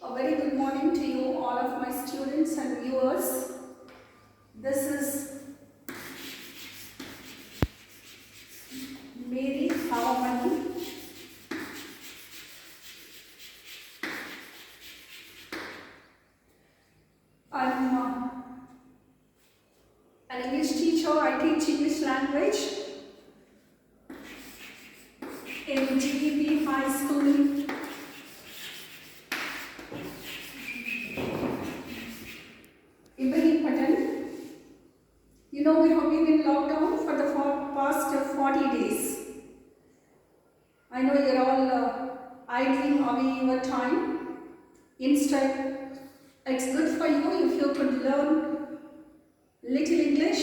A very good morning to you, all of my students and viewers. This is Mary Havamani. I'm an English teacher. I teach English language in GEP High School. Ibrahim. You know, we have been in lockdown for the past 40 days. I know you're all idling away your time. Instead, it's good for you if you could learn little English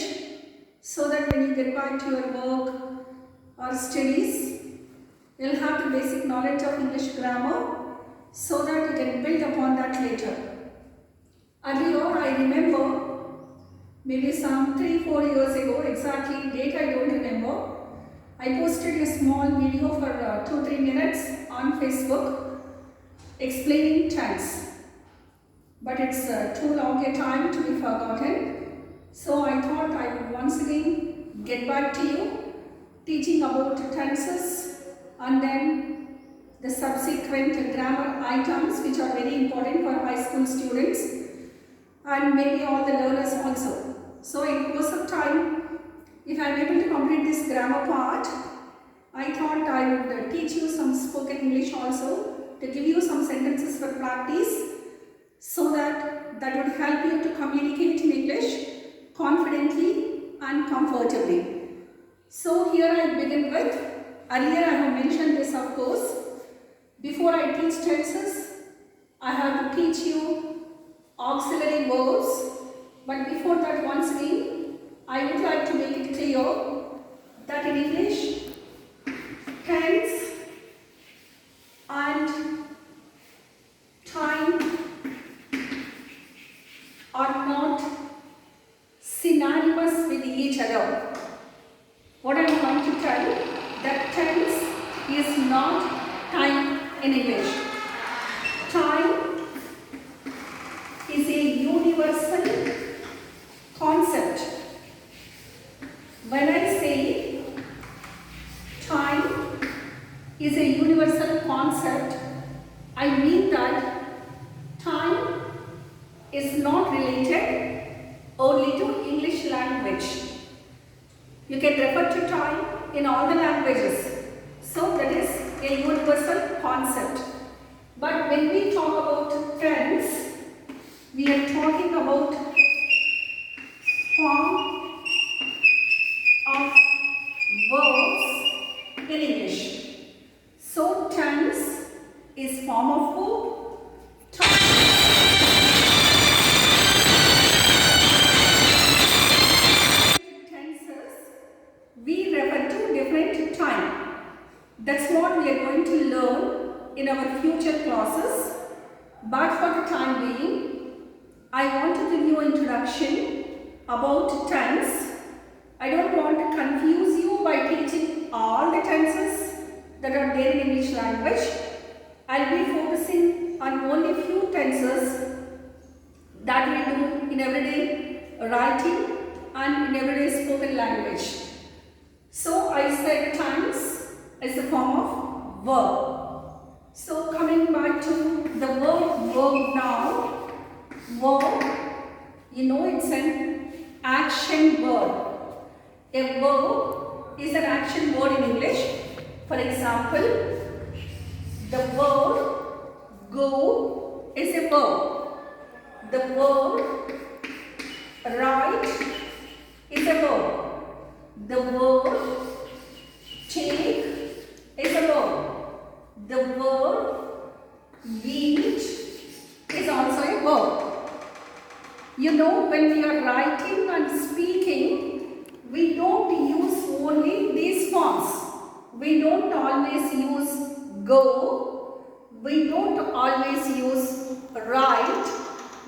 so that when you get back to your work or studies, you'll have the basic knowledge of English grammar so that you can build upon that later. Earlier, I remember maybe some 3-4 years ago, exactly date I don't remember, I posted a small video for 2-3 minutes on Facebook explaining tense. But it's too long a time to be forgotten. So I thought I would once again get back to you, teaching about tenses and then the subsequent grammar items which are very important for high school students and maybe all the learners also. So in course of time, if I am able to complete this grammar part, I thought I would teach you some spoken English also to give you some sentences for practice so that would help you to communicate in English confidently and comfortably. So here I begin with, earlier I have mentioned this of course, before I teach tenses, I have to teach you auxiliary verbs, but before that once again, I would like to make it clear that in English, tense and time are not synonymous with each other. What I am going to tell you, that tense is not time in English. Time is a universal concept. When I say time is a universal concept, I mean that time is not related only to English language. You can refer to time in all the languages. So that is a universal concept. But when we talk about tense, we are talking about form of verbs in English. So tense is form of verb. Tenses we refer to different time. That's what we are going to learn in our future classes. But for the time being, I want to give you an introduction about tense. I don't want to confuse you by teaching all the tenses that are there in English language. I'll be focusing on only few tenses that we do in everyday writing and in everyday spoken language. So I said tense is a form of verb. So coming back to the verb now. Verb, you know, it's an action word. A verb is an action word in English. For example, the verb go is a verb. The verb write is a verb. The verb take is a verb. The verb eat is also a verb. You know, when we are writing and speaking, we don't use only these forms. We don't always use go. We don't always use write.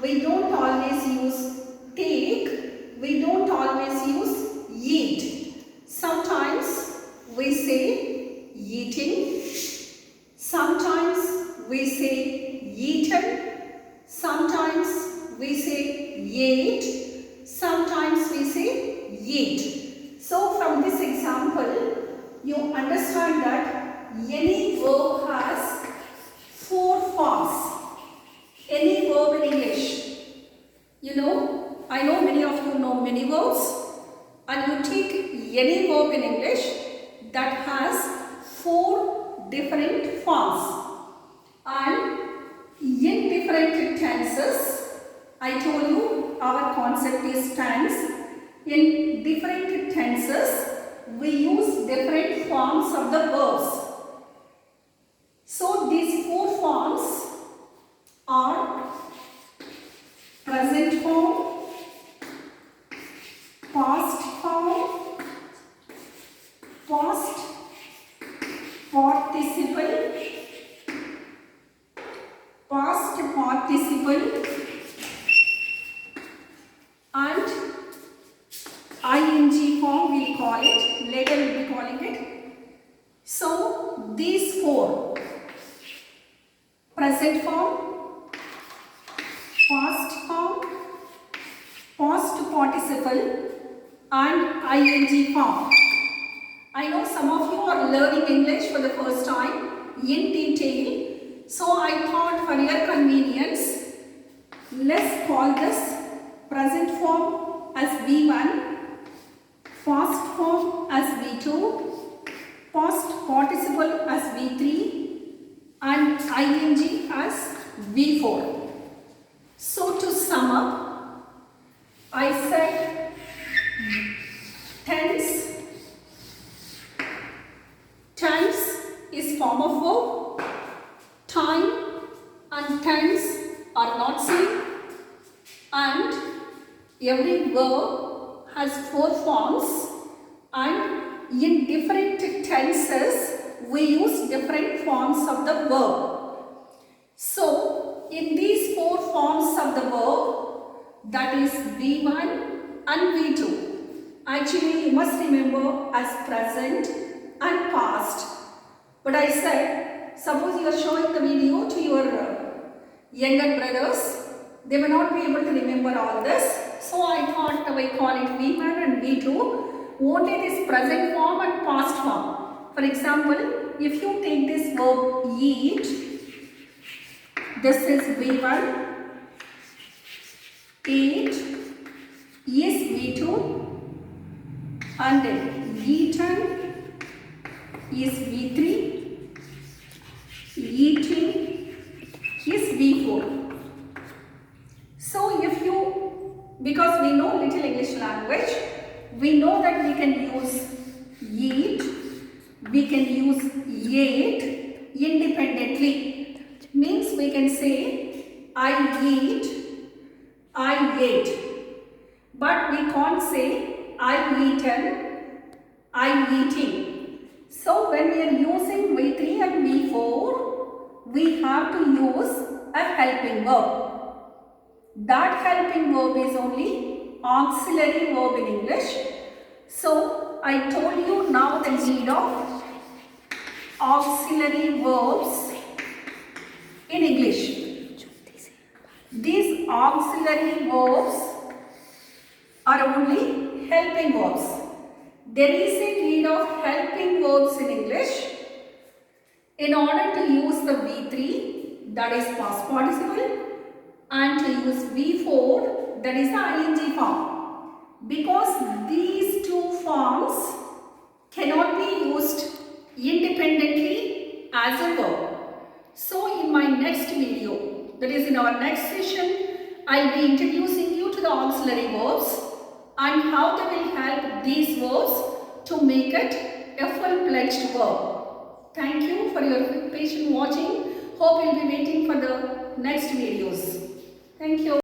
We don't always use take. We don't always use eat. Sometimes we say eating. Sometimes we say eaten. ate, sometimes we say eat. So from this example, you understand that any verb has 4 forms. Any verb in English. You know, I know many of you know many verbs, and you take any verb in English that has 4 different forms. And in different tenses, I told you our concept is tense. In different tenses, we use different forms of the verbs. So these 4 forms are present form, past form, past participle, past participle, and ing form we will call it, later we will be calling it. So these 4, present form, past form, past participle, and ing form. I know some of you are learning English for the first time in detail. So I thought for your convenience, let's call this present form as V1, past form as V2, past participle as V3, and ing as V4. So to sum up, I said tense. Tense is form of verb. Time and tense are not same, and every verb has 4 forms, and in different tenses we use different forms of the verb. So in these 4 forms of the verb, that is V1 and V2, actually you must remember as present and past. But I said, suppose you are showing the video to your younger brothers, they may not be able to remember all this. So I thought we call it V1 and V2, only this present form and past form. For example, if you take this verb eat, this is V1, eat is V2, and eaten is V3, eating is V4. So if you, because we know little English language, we know that we can use eat, we can use ate independently. Means we can say I eat, I ate. But we can't say I eaten, I eating. So when we are using V3 and V4, we have to use a helping verb. That helping verb is only auxiliary verb in English. So I told you now the need of auxiliary verbs in English. These auxiliary verbs are only helping verbs. There is a need of helping verbs in English in order to use the V3, that is past participle, and to use V4, that is the ing form. Because these 2 forms cannot be used independently as a verb. So in my next video, that is in our next session, I will be introducing you to the auxiliary verbs and how they will help these verbs to make it a full-fledged verb. Thank you for your patient watching. Hope you will be waiting for the next videos. Thank you.